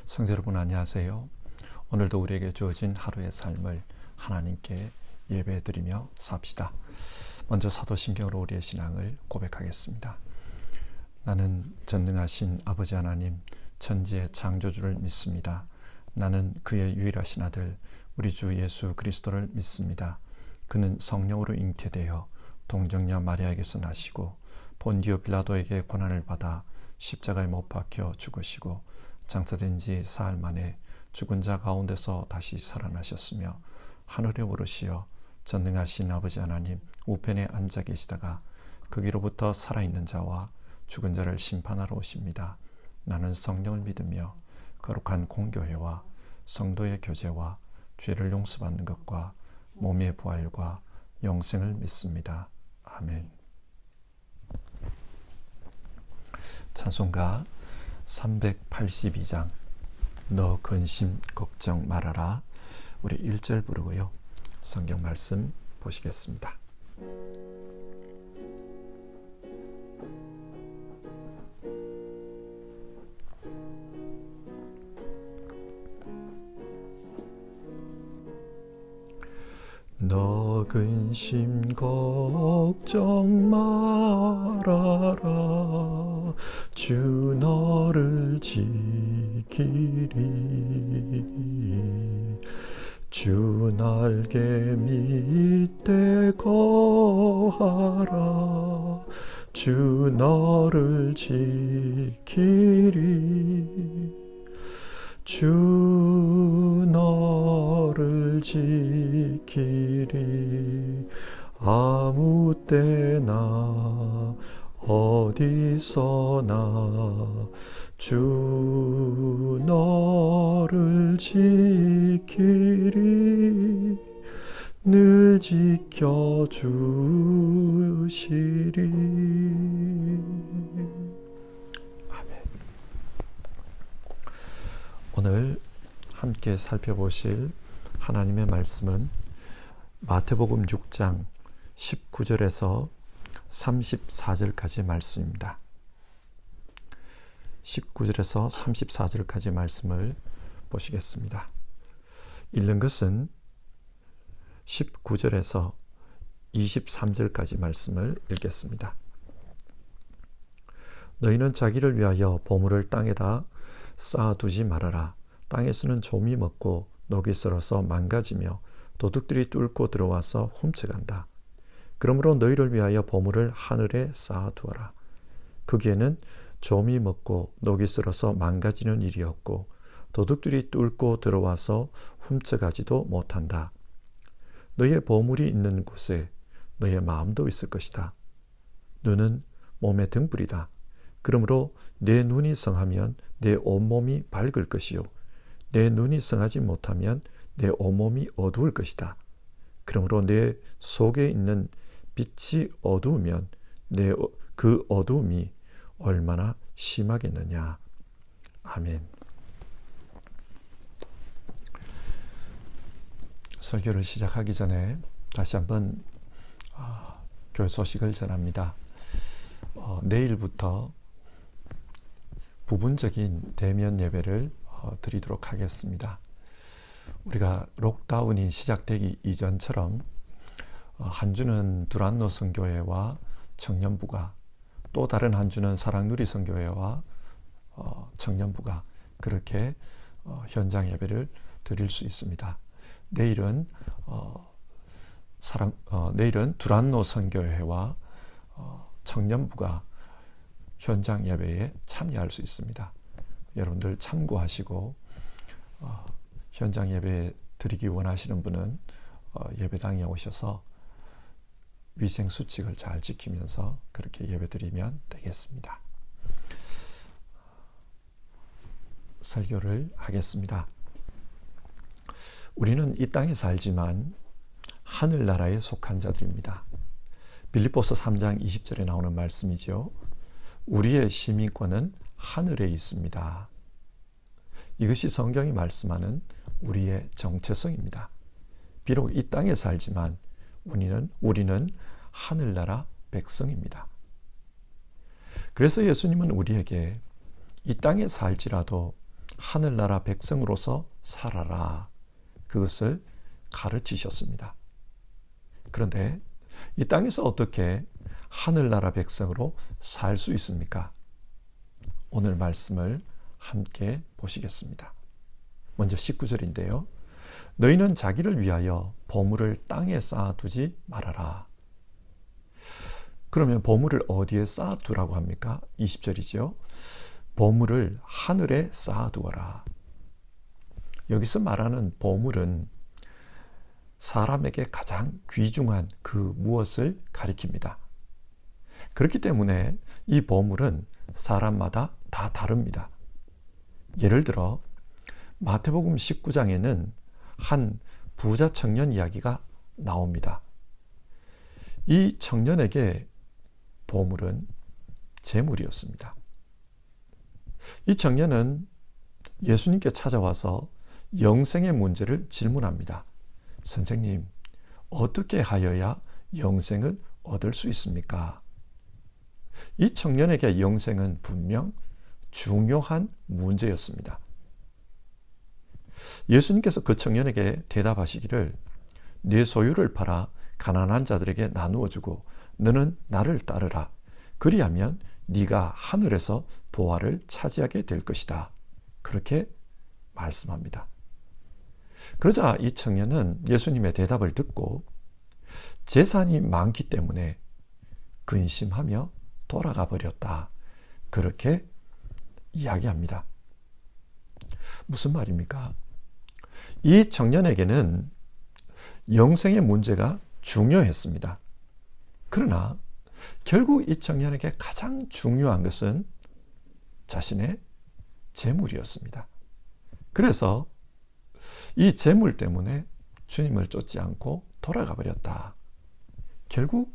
성도 여러분 안녕하세요. 오늘도 우리에게 주어진 하루의 삶을 하나님께 예배드리며 삽시다. 먼저 사도신경으로 우리의 신앙을 고백하겠습니다. 나는 전능하신 아버지 하나님 천지의 창조주를 믿습니다. 나는 그의 유일하신 아들 우리 주 예수 그리스도를 믿습니다. 그는 성령으로 잉태되어 동정녀 마리아에게서 나시고 본디오 빌라도에게 고난을 받아 십자가에 못 박혀 죽으시고 장사된 지 사흘 만에 죽은 자 가운데서 다시 살아나셨으며 하늘에 오르시어 전능하신 아버지 하나님 우편에 앉아 계시다가 거기로부터 살아있는 자와 죽은 자를 심판하러 오십니다. 나는 성령을 믿으며 거룩한 공교회와 성도의 교제와 죄를 용서받는 것과 몸의 부활과 영생을 믿습니다. 아멘. 찬송가 382장 너 근심 걱정 말아라. 우리 1절 부르고요. 성경 말씀 보시겠습니다. 너 근심 걱정 말아라. 주 너를 지키리. 주 날개 밑에 거하라. 주 너를 지키리. 주 너를 지키리. 아무 때나 어디서나 주 너를 지키리. 늘 지켜주시리. 오늘 함께 살펴보실 하나님의 말씀은 마태복음 6장 19절에서 34절까지 말씀입니다. 19절에서 34절까지 말씀을 보시겠습니다. 읽는 것은 19절에서 23절까지 말씀을 읽겠습니다. 너희는 자기를 위하여 보물을 땅에다 쌓아두지 말아라. 땅에서는 좀이 먹고 녹이 썰어서 망가지며 도둑들이 뚫고 들어와서 훔쳐간다. 그러므로 너희를 위하여 보물을 하늘에 쌓아두어라. 거기에는 좀이 먹고 녹이 썰어서 망가지는 일이 없고 도둑들이 뚫고 들어와서 훔쳐가지도 못한다. 너희의 보물이 있는 곳에 너희의 마음도 있을 것이다. 눈은 몸의 등불이다. 그러므로 내 눈이 성하면 내 온몸이 밝을 것이요 내 눈이 성하지 못하면 내 온몸이 어두울 것이다. 그러므로 내 속에 있는 빛이 어두우면 그 어두움이 얼마나 심하겠느냐. 아멘. 설교를 시작하기 전에 다시 한번 교회 소식을 전합니다. 내일부터 부분적인 대면 예배를 드리도록 하겠습니다. 우리가 록다운이 시작되기 이전처럼 한 주는 두란노 선교회와 청년부가 또 다른 한 주는 사랑누리 선교회와 청년부가 그렇게 현장 예배를 드릴 수 있습니다. 내일은 두란노 선교회와 청년부가 현장 예배에 참여할 수 있습니다. 여러분들 참고하시고 현장 예배 드리기 원하시는 분은 예배당에 오셔서 위생 수칙을 잘 지키면서 그렇게 예배 드리면 되겠습니다. 설교를 하겠습니다. 우리는 이 땅에 살지만 하늘나라에 속한 자들입니다. 빌립보서 3장 20절에 나오는 말씀이죠. 우리의 시민권은 하늘에 있습니다. 이것이 성경이 말씀하는 우리의 정체성입니다. 비록 이 땅에 살지만 우리는 하늘나라 백성입니다. 그래서 예수님은 우리에게 이 땅에 살지라도 하늘나라 백성으로서 살아라. 그것을 가르치셨습니다. 그런데 이 땅에서 어떻게 하늘나라 백성으로 살 수 있습니까? 오늘 말씀을 함께 보시겠습니다. 먼저 19절인데요. 너희는 자기를 위하여 보물을 땅에 쌓아두지 말아라. 그러면 보물을 어디에 쌓아두라고 합니까? 20절이죠. 보물을 하늘에 쌓아두어라. 여기서 말하는 보물은 사람에게 가장 귀중한 그 무엇을 가리킵니다. 그렇기 때문에 이 보물은 사람마다 다 다릅니다. 예를 들어 마태복음 19장에는 한 부자 청년 이야기가 나옵니다. 이 청년에게 보물은 재물이었습니다. 이 청년은 예수님께 찾아와서 영생의 문제를 질문합니다. 선생님, 어떻게 하여야 영생을 얻을 수 있습니까? 이 청년에게 영생은 분명 중요한 문제였습니다. 예수님께서 그 청년에게 대답하시기를 네 소유를 팔아 가난한 자들에게 나누어 주고 너는 나를 따르라. 그리하면 네가 하늘에서 보화를 차지하게 될 것이다. 그렇게 말씀합니다. 그러자 이 청년은 예수님의 대답을 듣고 재산이 많기 때문에 근심하며 돌아가 버렸다. 그렇게 이야기합니다. 무슨 말입니까? 이 청년에게는 영생의 문제가 중요했습니다. 그러나 결국 이 청년에게 가장 중요한 것은 자신의 재물이었습니다. 그래서 이 재물 때문에 주님을 쫓지 않고 돌아가 버렸다. 결국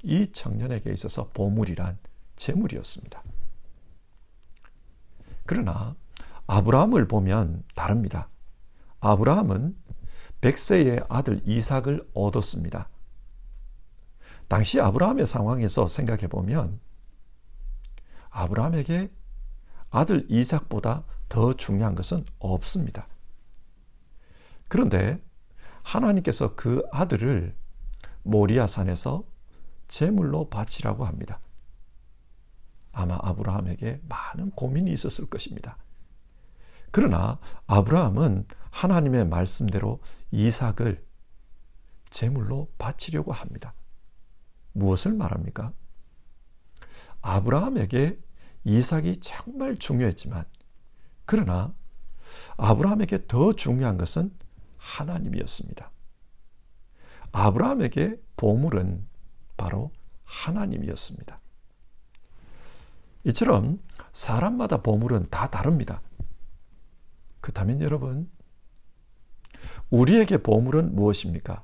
이 청년에게 있어서 보물이란 재물이었습니다. 그러나 아브라함을 보면 다릅니다. 아브라함은 100세의 아들 이삭을 얻었습니다. 당시 아브라함의 상황에서 생각해 보면 아브라함에게 아들 이삭보다 더 중요한 것은 없습니다. 그런데 하나님께서 그 아들을 모리아산에서 제물로 바치라고 합니다. 아마 아브라함에게 많은 고민이 있었을 것입니다. 그러나 아브라함은 하나님의 말씀대로 이삭을 제물로 바치려고 합니다. 무엇을 말합니까? 아브라함에게 이삭이 정말 중요했지만 그러나 아브라함에게 더 중요한 것은 하나님이었습니다. 아브라함에게 보물은 바로 하나님이었습니다. 이처럼 사람마다 보물은 다 다릅니다. 그렇다면 여러분, 우리에게 보물은 무엇입니까?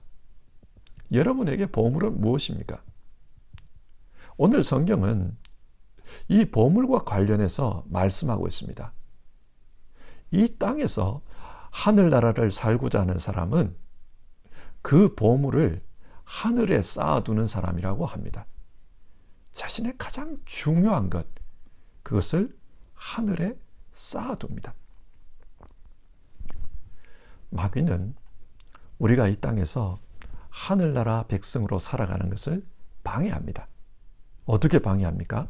여러분에게 보물은 무엇입니까? 오늘 성경은 이 보물과 관련해서 말씀하고 있습니다. 이 땅에서 하늘나라를 살고자 하는 사람은 그 보물을 하늘에 쌓아두는 사람이라고 합니다. 자신의 가장 중요한 것, 그것을 하늘에 쌓아둡니다. 마귀는 우리가 이 땅에서 하늘나라 백성으로 살아가는 것을 방해합니다. 어떻게 방해합니까?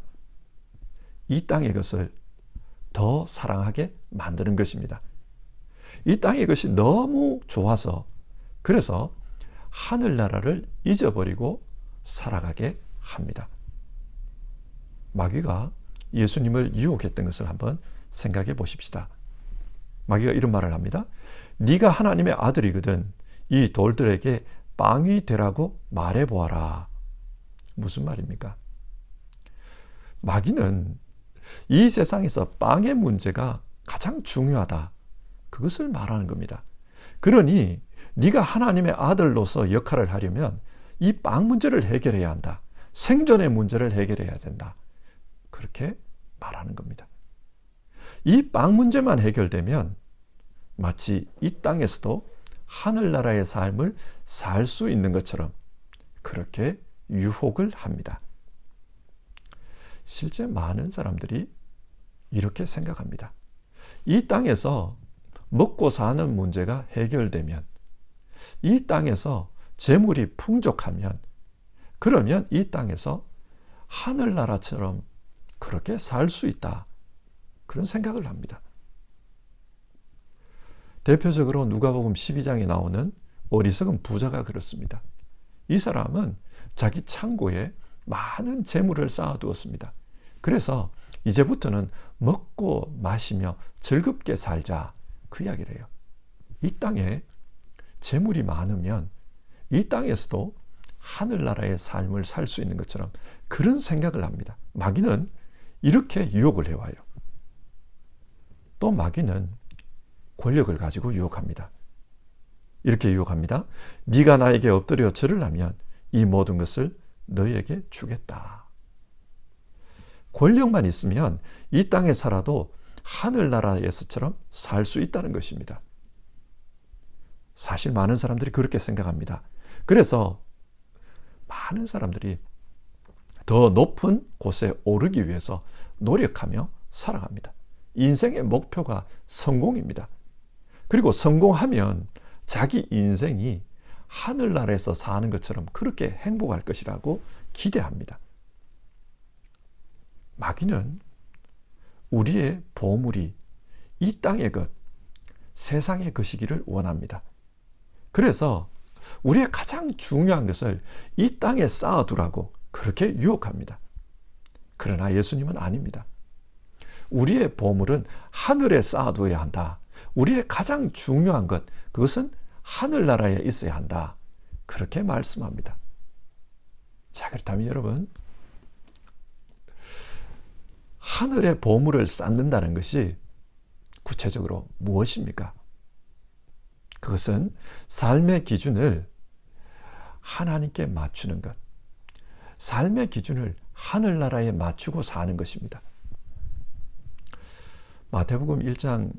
이 땅의 것을 더 사랑하게 만드는 것입니다. 이 땅의 것이 너무 좋아서 그래서 하늘나라를 잊어버리고 살아가게 합니다. 마귀가 예수님을 유혹했던 것을 한번 생각해 보십시다. 마귀가 이런 말을 합니다. 네가 하나님의 아들이거든 이 돌들에게 빵이 되라고 말해보아라. 무슨 말입니까? 마귀는 이 세상에서 빵의 문제가 가장 중요하다. 그것을 말하는 겁니다. 그러니 네가 하나님의 아들로서 역할을 하려면 이 빵 문제를 해결해야 한다. 생존의 문제를 해결해야 된다. 그렇게 말하는 겁니다. 이 빵 문제만 해결되면 마치 이 땅에서도 하늘나라의 삶을 살 수 있는 것처럼 그렇게 유혹을 합니다. 실제 많은 사람들이 이렇게 생각합니다. 이 땅에서 먹고 사는 문제가 해결되면, 이 땅에서 재물이 풍족하면, 그러면 이 땅에서 하늘나라처럼 그렇게 살 수 있다. 그런 생각을 합니다. 대표적으로 누가복음 12장에 나오는 어리석은 부자가 그렇습니다. 이 사람은 자기 창고에 많은 재물을 쌓아두었습니다. 그래서 이제부터는 먹고 마시며 즐겁게 살자, 그 이야기를 해요. 이 땅에 재물이 많으면 이 땅에서도 하늘나라의 삶을 살 수 있는 것처럼 그런 생각을 합니다. 마귀는 이렇게 유혹을 해와요. 또 마귀는 권력을 가지고 유혹합니다. 이렇게 유혹합니다. 네가 나에게 엎드려 절을 하면 이 모든 것을 너에게 주겠다. 권력만 있으면 이 땅에 살아도 하늘나라에서처럼 살 수 있다는 것입니다. 사실 많은 사람들이 그렇게 생각합니다. 그래서 많은 사람들이 더 높은 곳에 오르기 위해서 노력하며 살아갑니다. 인생의 목표가 성공입니다. 그리고 성공하면 자기 인생이 하늘나라에서 사는 것처럼 그렇게 행복할 것이라고 기대합니다. 마귀는 우리의 보물이 이 땅의 것, 세상의 것이기를 원합니다. 그래서 우리의 가장 중요한 것을 이 땅에 쌓아두라고 그렇게 유혹합니다. 그러나 예수님은 아닙니다. 우리의 보물은 하늘에 쌓아두어야 한다. 우리의 가장 중요한 것, 그것은 하늘나라에 있어야 한다. 그렇게 말씀합니다. 자, 그렇다면 여러분, 하늘의 보물을 쌓는다는 것이 구체적으로 무엇입니까? 그것은 삶의 기준을 하나님께 맞추는 것, 삶의 기준을 하늘나라에 맞추고 사는 것입니다. 마태복음 6장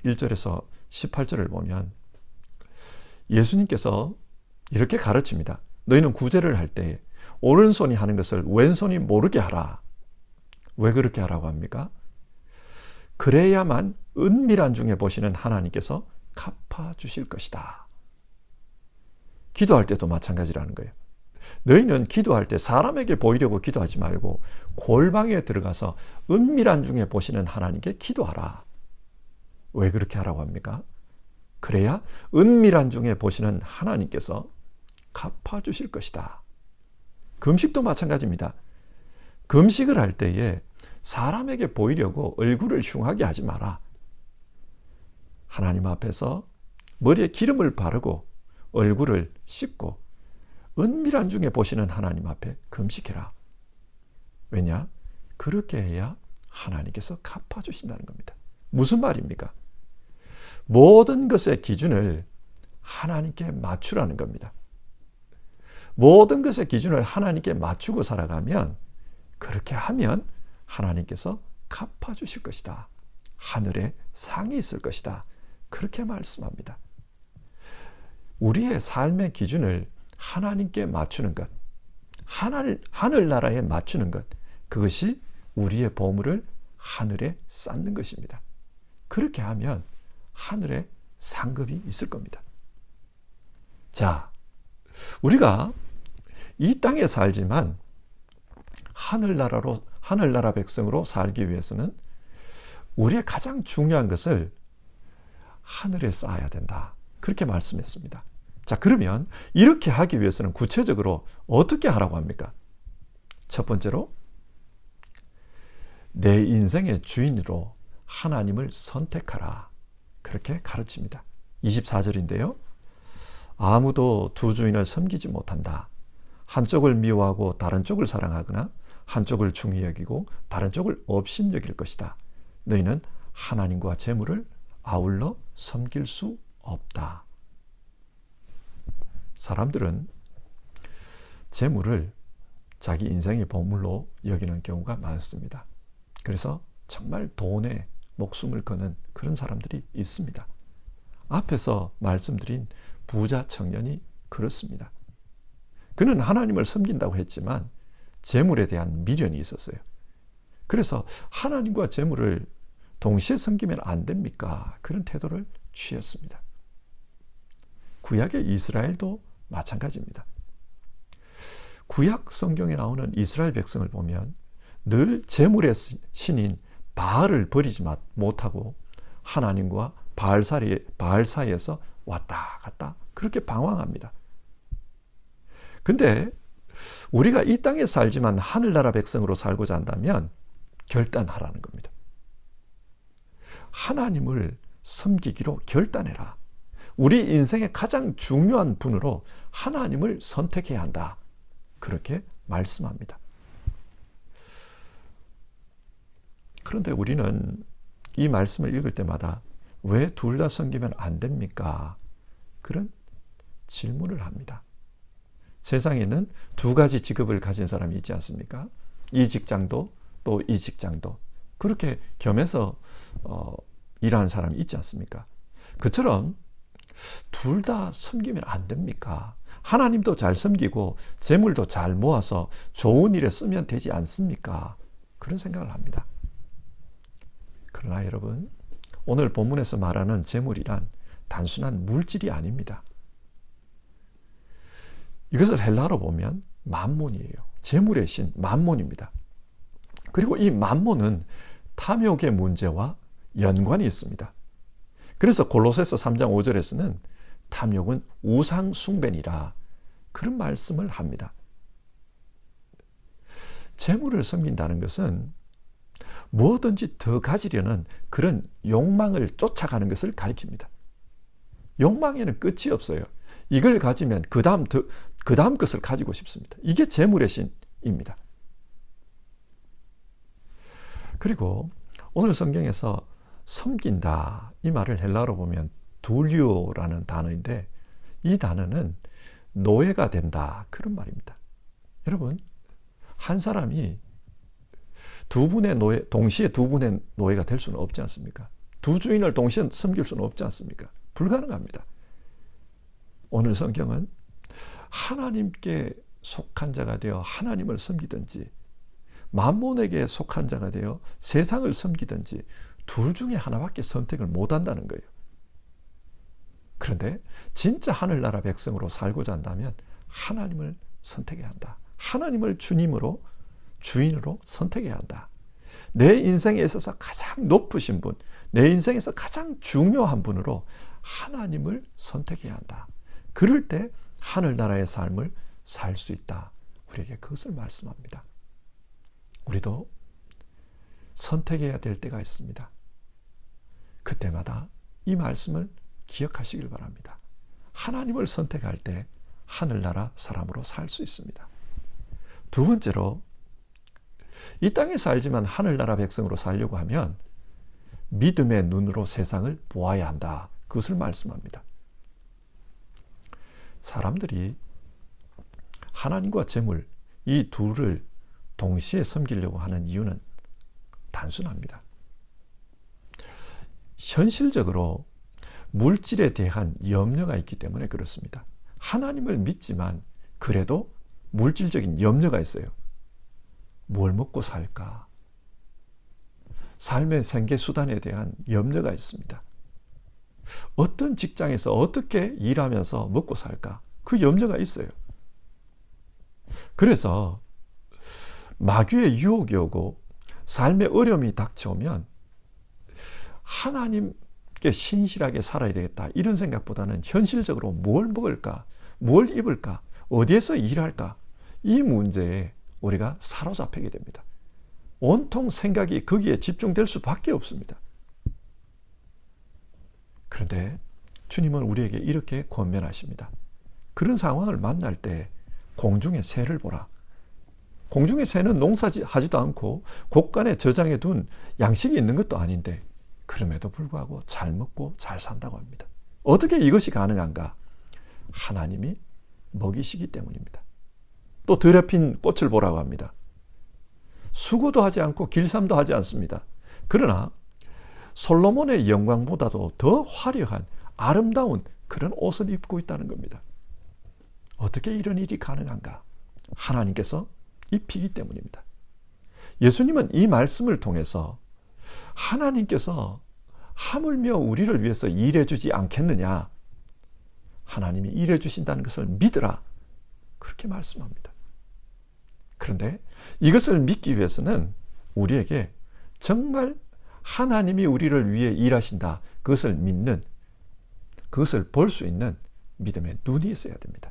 1절에서 18절을 보면 예수님께서 이렇게 가르칩니다. 너희는 구제를 할 때 오른손이 하는 것을 왼손이 모르게 하라. 왜 그렇게 하라고 합니까? 그래야만 은밀한 중에 보시는 하나님께서 갚아주실 것이다. 기도할 때도 마찬가지라는 거예요. 너희는 기도할 때 사람에게 보이려고 기도하지 말고 골방에 들어가서 은밀한 중에 보시는 하나님께 기도하라. 왜 그렇게 하라고 합니까? 그래야 은밀한 중에 보시는 하나님께서 갚아주실 것이다. 금식도 마찬가지입니다. 금식을 할 때에 사람에게 보이려고 얼굴을 흉하게 하지 마라. 하나님 앞에서 머리에 기름을 바르고 얼굴을 씻고 은밀한 중에 보시는 하나님 앞에 금식해라. 왜냐? 그렇게 해야 하나님께서 갚아주신다는 겁니다. 무슨 말입니까? 모든 것의 기준을 하나님께 맞추라는 겁니다. 모든 것의 기준을 하나님께 맞추고 살아가면, 그렇게 하면 하나님께서 갚아주실 것이다. 하늘에 상이 있을 것이다. 그렇게 말씀합니다. 우리의 삶의 기준을 하나님께 맞추는 것, 하늘나라에 맞추는 것, 그것이 우리의 보물을 하늘에 쌓는 것입니다. 그렇게 하면 하늘에 상급이 있을 겁니다. 자, 우리가 이 땅에 살지만 하늘나라 백성으로 살기 위해서는 우리의 가장 중요한 것을 하늘에 쌓아야 된다. 그렇게 말씀했습니다. 자, 그러면 이렇게 하기 위해서는 구체적으로 어떻게 하라고 합니까? 첫 번째로 내 인생의 주인으로 하나님을 선택하라. 그렇게 가르칩니다. 24절인데요. 아무도 두 주인을 섬기지 못한다. 한쪽을 미워하고 다른 쪽을 사랑하거나 한쪽을 중히 여기고 다른 쪽을 업신 여길 것이다. 너희는 하나님과 재물을 아울러 섬길 수 없다. 사람들은 재물을 자기 인생의 보물로 여기는 경우가 많습니다. 그래서 정말 돈에 목숨을 거는 그런 사람들이 있습니다. 앞에서 말씀드린 부자 청년이 그렇습니다. 그는 하나님을 섬긴다고 했지만 재물에 대한 미련이 있었어요. 그래서 하나님과 재물을 동시에 섬기면 안 됩니까? 그런 태도를 취했습니다. 구약의 이스라엘도 마찬가지입니다. 구약 성경에 나오는 이스라엘 백성을 보면 늘 제물의 신인 바알을 버리지 못하고 하나님과 바알 사이에서 왔다 갔다 그렇게 방황합니다. 근데 우리가 이 땅에 살지만 하늘나라 백성으로 살고자 한다면 결단하라는 겁니다. 하나님을 섬기기로 결단해라. 우리 인생의 가장 중요한 분으로 하나님을 선택해야 한다. 그렇게 말씀합니다. 그런데 우리는 이 말씀을 읽을 때마다 왜 둘 다 섬기면 안 됩니까? 그런 질문을 합니다. 세상에는 두 가지 직업을 가진 사람이 있지 않습니까? 이 직장도 또 이 직장도 그렇게 겸해서 일하는 사람이 있지 않습니까? 그처럼 둘 다 섬기면 안 됩니까? 하나님도 잘 섬기고 재물도 잘 모아서 좋은 일에 쓰면 되지 않습니까? 그런 생각을 합니다. 그러나 여러분, 오늘 본문에서 말하는 재물이란 단순한 물질이 아닙니다. 이것을 헬라어로 보면 맘몬이에요. 재물의 신, 맘몬입니다. 그리고 이 맘몬은 탐욕의 문제와 연관이 있습니다. 그래서 골로새서 3장 5절에서는 탐욕은 우상 숭배니라 그런 말씀을 합니다. 재물을 섬긴다는 것은 뭐든지 더 가지려는 그런 욕망을 쫓아가는 것을 가리킵니다. 욕망에는 끝이 없어요. 이걸 가지면 그 다음 것을 가지고 싶습니다. 이게 재물의 신입니다. 그리고 오늘 성경에서 섬긴다 이 말을 헬라어로 보면 둘리오라는 단어인데 이 단어는 노예가 된다 그런 말입니다. 여러분, 한 사람이 동시에 두 분의 노예가 될 수는 없지 않습니까? 두 주인을 동시에 섬길 수는 없지 않습니까? 불가능합니다. 오늘 성경은 하나님께 속한 자가 되어 하나님을 섬기든지 맘몬에게 속한 자가 되어 세상을 섬기든지 둘 중에 하나밖에 선택을 못한다는 거예요. 그런데 진짜 하늘나라 백성으로 살고자 한다면 하나님을 선택해야 한다. 하나님을 주님으로 주인으로 선택해야 한다. 내 인생에 있어서 가장 높으신 분, 내 인생에서 가장 중요한 분으로 하나님을 선택해야 한다. 그럴 때 하늘나라의 삶을 살 수 있다. 우리에게 그것을 말씀합니다. 우리도 선택해야 될 때가 있습니다. 그때마다 이 말씀을 기억하시길 바랍니다. 하나님을 선택할 때 하늘나라 사람으로 살 수 있습니다. 두 번째로 이 땅에 살지만 하늘나라 백성으로 살려고 하면 믿음의 눈으로 세상을 보아야 한다. 그것을 말씀합니다. 사람들이 하나님과 재물 이 둘을 동시에 섬기려고 하는 이유는 단순합니다. 현실적으로 물질에 대한 염려가 있기 때문에 그렇습니다. 하나님을 믿지만 그래도 물질적인 염려가 있어요. 뭘 먹고 살까? 삶의 생계 수단에 대한 염려가 있습니다. 어떤 직장에서 어떻게 일하면서 먹고 살까? 그 염려가 있어요. 그래서 마귀의 유혹이 오고 삶의 어려움이 닥쳐오면 하나님께 신실하게 살아야 되겠다 이런 생각보다는 현실적으로 뭘 먹을까? 뭘 입을까? 어디에서 일할까? 이 문제에 우리가 사로잡히게 됩니다. 온통 생각이 거기에 집중될 수밖에 없습니다. 그런데 주님은 우리에게 이렇게 권면하십니다. 그런 상황을 만날 때 공중의 새를 보라. 공중의 새는 농사하지도 않고 곳간에 저장해 둔 양식이 있는 것도 아닌데 그럼에도 불구하고 잘 먹고 잘 산다고 합니다. 어떻게 이것이 가능한가? 하나님이 먹이시기 때문입니다. 또 들에 핀 꽃을 보라고 합니다. 수고도 하지 않고 길쌈도 하지 않습니다. 그러나 솔로몬의 영광보다도 더 화려한 아름다운 그런 옷을 입고 있다는 겁니다. 어떻게 이런 일이 가능한가? 하나님께서 입히기 때문입니다. 예수님은 이 말씀을 통해서 하나님께서 하물며 우리를 위해서 일해 주지 않겠느냐. 하나님이 일해 주신다는 것을 믿으라. 그렇게 말씀합니다. 그런데 이것을 믿기 위해서는 우리에게 정말 하나님이 우리를 위해 일하신다. 그것을 믿는, 그것을 볼 수 있는 믿음의 눈이 있어야 됩니다.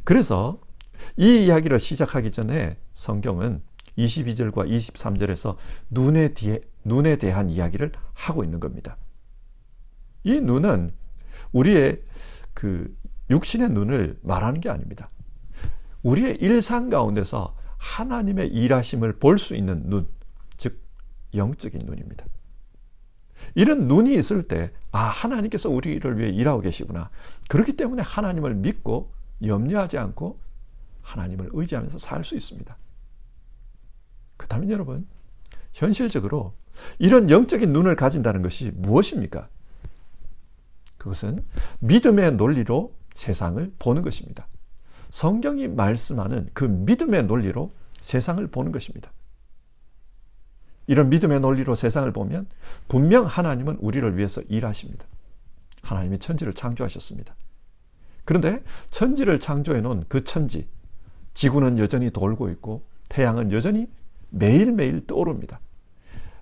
그래서 이 이야기를 시작하기 전에 성경은 22절과 23절에서 눈에 대한 이야기를 하고 있는 겁니다. 이 눈은 우리의 그 육신의 눈을 말하는 게 아닙니다. 우리의 일상 가운데서 하나님의 일하심을 볼 수 있는 눈, 즉 영적인 눈입니다. 이런 눈이 있을 때 하나님께서 우리를 위해 일하고 계시구나. 그렇기 때문에 하나님을 믿고 염려하지 않고 하나님을 의지하면서 살 수 있습니다. 그렇다면 여러분, 현실적으로 이런 영적인 눈을 가진다는 것이 무엇입니까? 그것은 믿음의 논리로 세상을 보는 것입니다. 성경이 말씀하는 그 믿음의 논리로 세상을 보는 것입니다. 이런 믿음의 논리로 세상을 보면 분명 하나님은 우리를 위해서 일하십니다. 하나님이 천지를 창조하셨습니다. 그런데 천지를 창조해 놓은 그 천지, 지구는 여전히 돌고 있고 태양은 여전히 매일매일 떠오릅니다.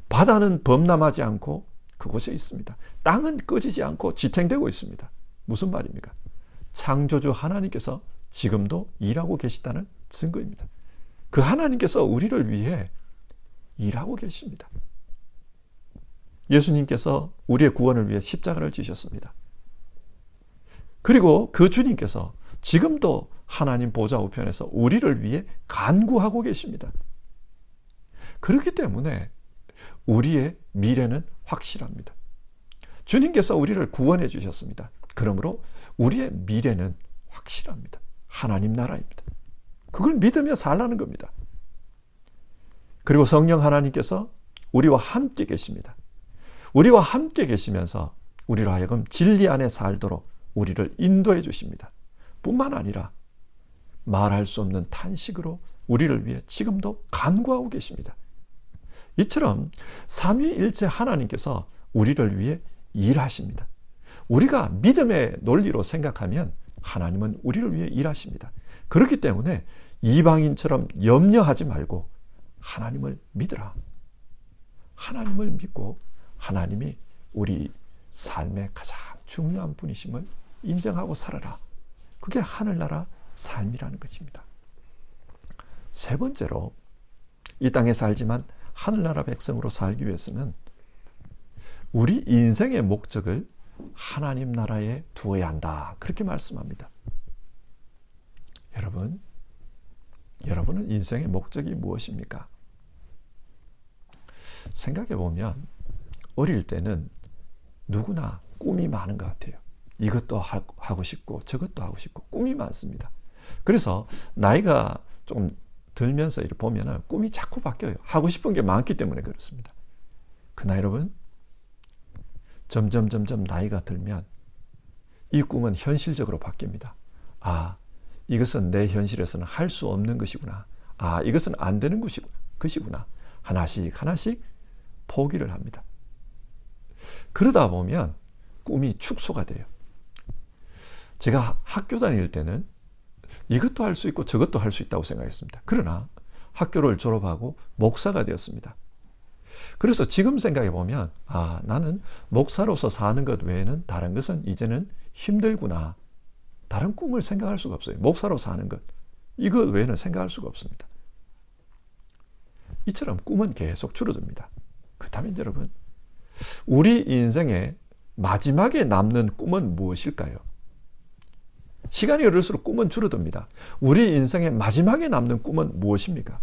바다는 범람하지 않고 그곳에 있습니다. 땅은 꺼지지 않고 지탱되고 있습니다. 무슨 말입니까? 창조주 하나님께서 지금도 일하고 계시다는 증거입니다. 그 하나님께서 우리를 위해 일하고 계십니다. 예수님께서 우리의 구원을 위해 십자가를 지셨습니다. 그리고 그 주님께서 지금도 하나님 보좌 우편에서 우리를 위해 간구하고 계십니다. 그렇기 때문에 우리의 미래는 확실합니다. 주님께서 우리를 구원해 주셨습니다. 그러므로 우리의 미래는 확실합니다. 하나님 나라입니다. 그걸 믿으며 살라는 겁니다. 그리고 성령 하나님께서 우리와 함께 계십니다. 우리와 함께 계시면서 우리로 하여금 진리 안에 살도록 우리를 인도해 주십니다. 뿐만 아니라 말할 수 없는 탄식으로 우리를 위해 지금도 간구하고 계십니다. 이처럼 삼위일체 하나님께서 우리를 위해 일하십니다. 우리가 믿음의 논리로 생각하면 하나님은 우리를 위해 일하십니다. 그렇기 때문에 이방인처럼 염려하지 말고 하나님을 믿으라. 하나님을 믿고 하나님이 우리 삶의 가장 중요한 분이심을 인정하고 살아라. 그게 하늘나라 삶이라는 것입니다. 세 번째로 이 땅에 살지만 하늘나라 백성으로 살기 위해서는 우리 인생의 목적을 하나님 나라에 두어야 한다. 그렇게 말씀합니다. 여러분은 인생의 목적이 무엇입니까? 생각해 보면 어릴 때는 누구나 꿈이 많은 것 같아요. 이것도 하고 싶고 저것도 하고 싶고 꿈이 많습니다. 그래서 나이가 좀 들면서 이렇게 보면 꿈이 자꾸 바뀌어요. 하고 싶은 게 많기 때문에 그렇습니다. 그러나 여러분, 점점 나이가 들면 이 꿈은 현실적으로 바뀝니다. 이것은 내 현실에서는 할 수 없는 것이구나. 이것은 안 되는 것이구나. 하나씩 포기를 합니다. 그러다 보면 꿈이 축소가 돼요. 제가 학교 다닐 때는 이것도 할 수 있고 저것도 할 수 있다고 생각했습니다. 그러나 학교를 졸업하고 목사가 되었습니다. 그래서 지금 생각해 보면 나는 목사로서 사는 것 외에는 다른 것은 이제는 힘들구나. 다른 꿈을 생각할 수가 없어요. 목사로 사는 것, 이거 외에는 생각할 수가 없습니다. 이처럼 꿈은 계속 줄어듭니다. 그렇다면 여러분, 우리 인생의 마지막에 남는 꿈은 무엇일까요? 시간이 흐를수록 꿈은 줄어듭니다. 우리 인생의 마지막에 남는 꿈은 무엇입니까?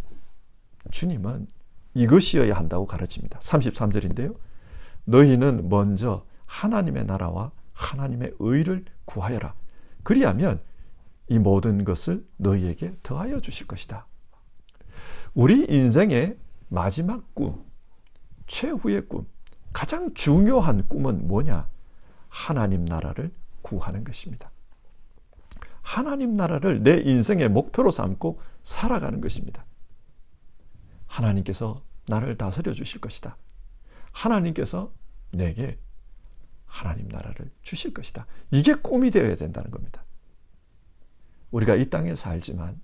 주님은 이것이어야 한다고 가르칩니다. 33절인데요. 너희는 먼저 하나님의 나라와 하나님의 의를 구하여라. 그리하면 이 모든 것을 너희에게 더하여 주실 것이다. 우리 인생의 마지막 꿈, 최후의 꿈, 가장 중요한 꿈은 뭐냐? 하나님 나라를 구하는 것입니다. 하나님 나라를 내 인생의 목표로 삼고 살아가는 것입니다. 하나님께서 나를 다스려 주실 것이다. 하나님께서 내게 하나님 나라를 주실 것이다. 이게 꿈이 되어야 된다는 겁니다. 우리가 이 땅에 살지만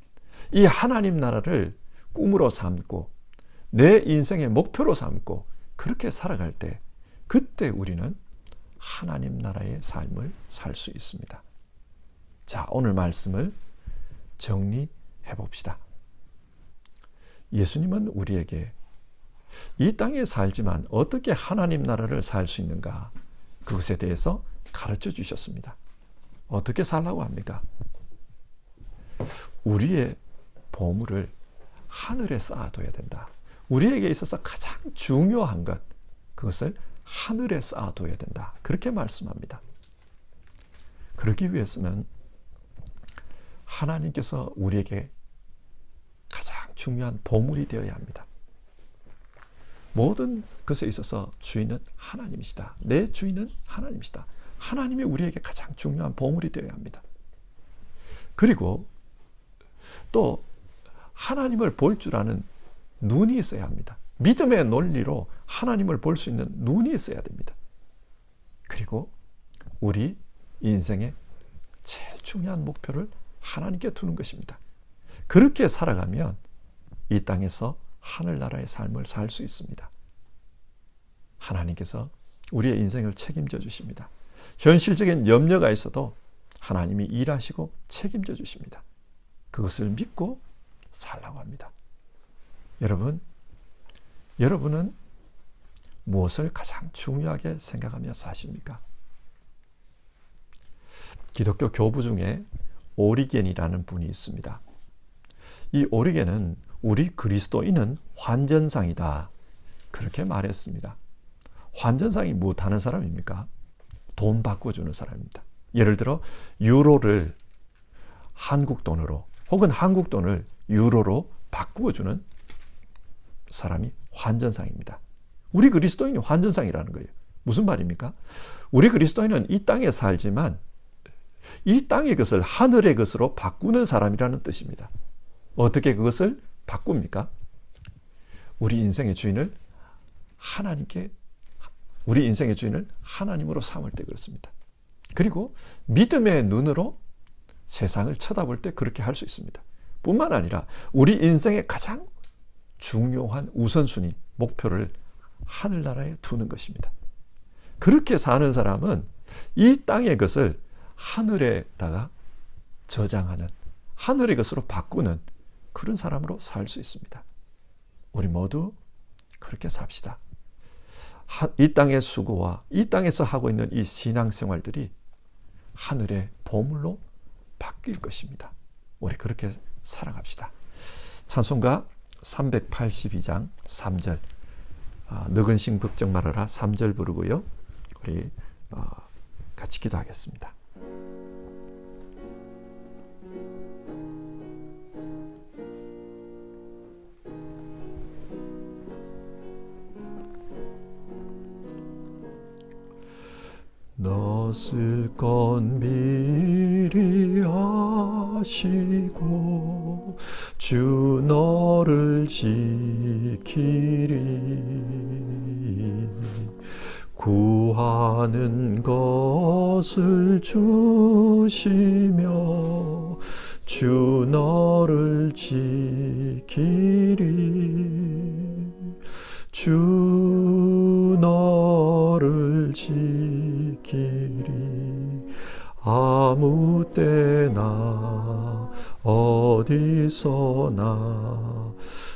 이 하나님 나라를 꿈으로 삼고 내 인생의 목표로 삼고 그렇게 살아갈 때 그때 우리는 하나님 나라의 삶을 살 수 있습니다. 자, 오늘 말씀을 정리해 봅시다. 예수님은 우리에게 이 땅에 살지만 어떻게 하나님 나라를 살 수 있는가, 그것에 대해서 가르쳐 주셨습니다. 어떻게 살라고 합니까? 우리의 보물을 하늘에 쌓아둬야 된다. 우리에게 있어서 가장 중요한 것, 그것을 하늘에 쌓아둬야 된다. 그렇게 말씀합니다. 그러기 위해서는 하나님께서 우리에게 가장 중요한 보물이 되어야 합니다. 모든 것에 있어서 주인은 하나님이시다. 내 주인은 하나님이시다. 하나님이 우리에게 가장 중요한 보물이 되어야 합니다. 그리고 또 하나님을 볼 줄 아는 눈이 있어야 합니다. 믿음의 논리로 하나님을 볼 수 있는 눈이 있어야 됩니다. 그리고 우리 인생의 제일 중요한 목표를 하나님께 두는 것입니다. 그렇게 살아가면 이 땅에서 하늘나라의 삶을 살 수 있습니다. 하나님께서 우리의 인생을 책임져 주십니다. 현실적인 염려가 있어도 하나님이 일하시고 책임져 주십니다. 그것을 믿고 살라고 합니다. 여러분은 무엇을 가장 중요하게 생각하며 사십니까? 기독교 교부 중에 오리겐이라는 분이 있습니다. 이 오리겐은 우리 그리스도인은 환전상이다, 그렇게 말했습니다. 환전상이 무엇하는 사람입니까? 돈 바꿔주는 사람입니다. 예를 들어 유로를 한국 돈으로 혹은 한국 돈을 유로로 바꾸어주는 사람이 환전상입니다. 우리 그리스도인이 환전상이라는 거예요. 무슨 말입니까? 우리 그리스도인은 이 땅에 살지만 이 땅의 것을 하늘의 것으로 바꾸는 사람이라는 뜻입니다. 어떻게 그것을 바꿉니까? 우리 인생의 주인을 하나님으로 삼을 때 그렇습니다. 그리고 믿음의 눈으로 세상을 쳐다볼 때 그렇게 할 수 있습니다. 뿐만 아니라 우리 인생의 가장 중요한 우선순위, 목표를 하늘나라에 두는 것입니다. 그렇게 사는 사람은 이 땅의 것을 하늘에다가 저장하는, 하늘의 것으로 바꾸는 그런 사람으로 살 수 있습니다. 우리 모두 그렇게 삽시다. 이 땅의 수고와 이 땅에서 하고 있는 이 신앙생활들이 하늘의 보물로 바뀔 것입니다. 우리 그렇게 살아갑시다. 찬송가 382장 3절, 너근심 걱정 말아라 3절 부르고요. 우리 같이 기도하겠습니다. 너쓸 건 미리 아시고 주 너를 지키리. 구하는 것을 주시며 주 너를 지키리. 주 너를 지키리. 아무 때나 어디서나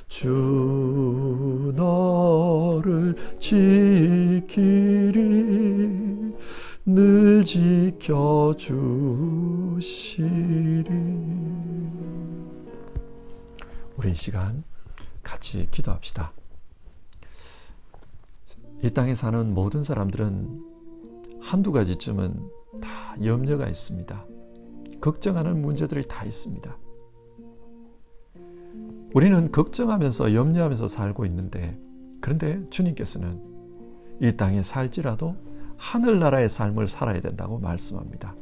주 너를 지키리. 늘 지켜주시리. 우리 이 시간 같이 기도합시다. 이 땅에 사는 모든 사람들은 한두 가지쯤은 다 염려가 있습니다. 걱정하는 문제들이 다 있습니다. 우리는 걱정하면서 염려하면서 살고 있는데, 그런데 주님께서는 이 땅에 살지라도 하늘나라의 삶을 살아야 된다고 말씀합니다.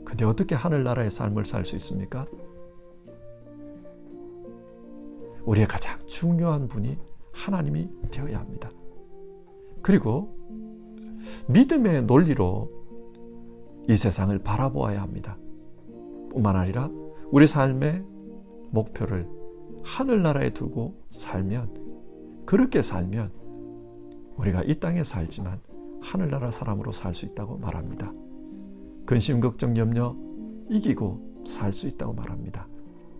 근데 어떻게 하늘나라의 삶을 살 수 있습니까? 우리의 가장 중요한 분이 하나님이 되어야 합니다. 그리고 믿음의 논리로 이 세상을 바라보아야 합니다. 뿐만 아니라 우리 삶의 목표를 하늘나라에 두고 살면, 그렇게 살면 우리가 이 땅에 살지만 하늘나라 사람으로 살 수 있다고 말합니다. 근심, 걱정, 염려 이기고 살 수 있다고 말합니다.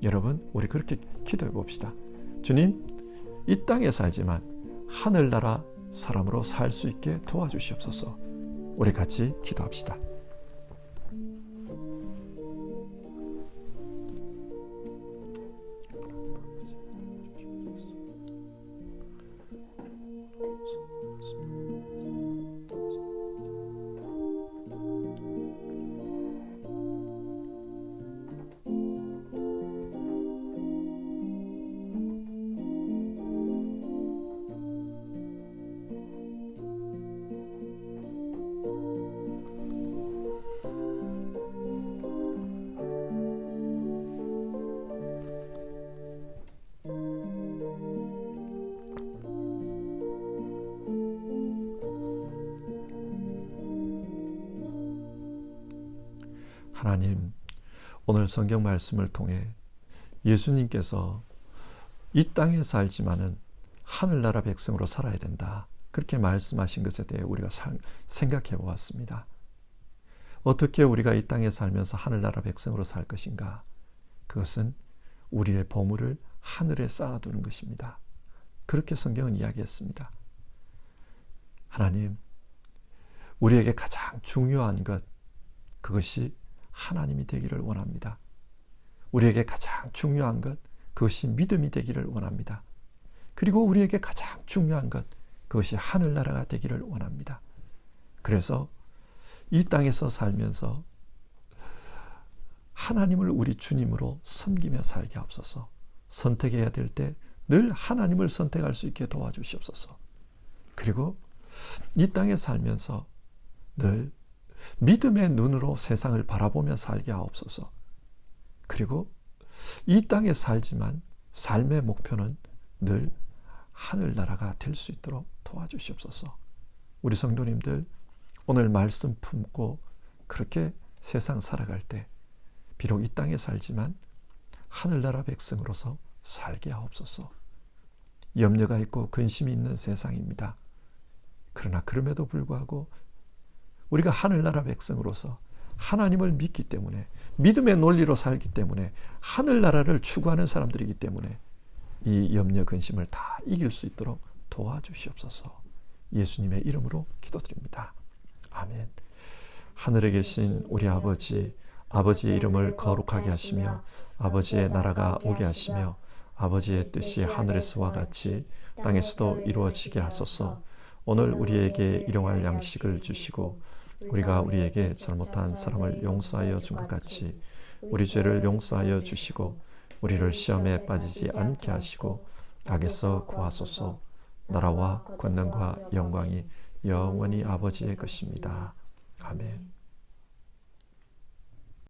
여러분, 우리 그렇게 기도해 봅시다. 주님, 이 땅에 살지만 하늘나라 사람으로 살 수 있게 도와주시옵소서. 우리 같이 기도합시다. 하나님, 오늘 성경 말씀을 통해 예수님께서 이 땅에 살지만은 하늘나라 백성으로 살아야 된다, 그렇게 말씀하신 것에 대해 우리가 생각해 보았습니다. 어떻게 우리가 이 땅에 살면서 하늘나라 백성으로 살 것인가? 그것은 우리의 보물을 하늘에 쌓아두는 것입니다. 그렇게 성경은 이야기했습니다. 하나님, 우리에게 가장 중요한 것, 그것이 하나님이 되기를 원합니다. 우리에게 가장 중요한 것, 그것이 믿음이 되기를 원합니다. 그리고 우리에게 가장 중요한 것, 그것이 하늘나라가 되기를 원합니다. 그래서 이 땅에서 살면서 하나님을 우리 주님으로 섬기며 살게 하옵소서. 선택해야 될 때 늘 하나님을 선택할 수 있게 도와주시옵소서. 그리고 이 땅에 살면서 늘 믿음의 눈으로 세상을 바라보며 살게 하옵소서. 그리고 이 땅에 살지만 삶의 목표는 늘 하늘나라가 될 수 있도록 도와주시옵소서. 우리 성도님들, 오늘 말씀 품고 그렇게 세상 살아갈 때 비록 이 땅에 살지만 하늘나라 백성으로서 살게 하옵소서. 염려가 있고 근심이 있는 세상입니다. 그러나 그럼에도 불구하고 우리가 하늘나라 백성으로서 하나님을 믿기 때문에, 믿음의 논리로 살기 때문에, 하늘나라를 추구하는 사람들이기 때문에 이 염려 근심을 다 이길 수 있도록 도와주시옵소서. 예수님의 이름으로 기도드립니다. 아멘. 하늘에 계신 우리 아버지, 아버지의 이름을 거룩하게 하시며 아버지의 나라가 오게 하시며 아버지의 뜻이 하늘에서와 같이 땅에서도 이루어지게 하소서. 오늘 우리에게 일용할 양식을 주시고 우리가 우리에게 잘못한 사람을 용서하여 준 것 같이 우리 죄를 용서하여 주시고 우리를 시험에 빠지지 않게 하시고 악에서 구하소서. 나라와 권능과 영광이 영원히 아버지의 것입니다. 아멘.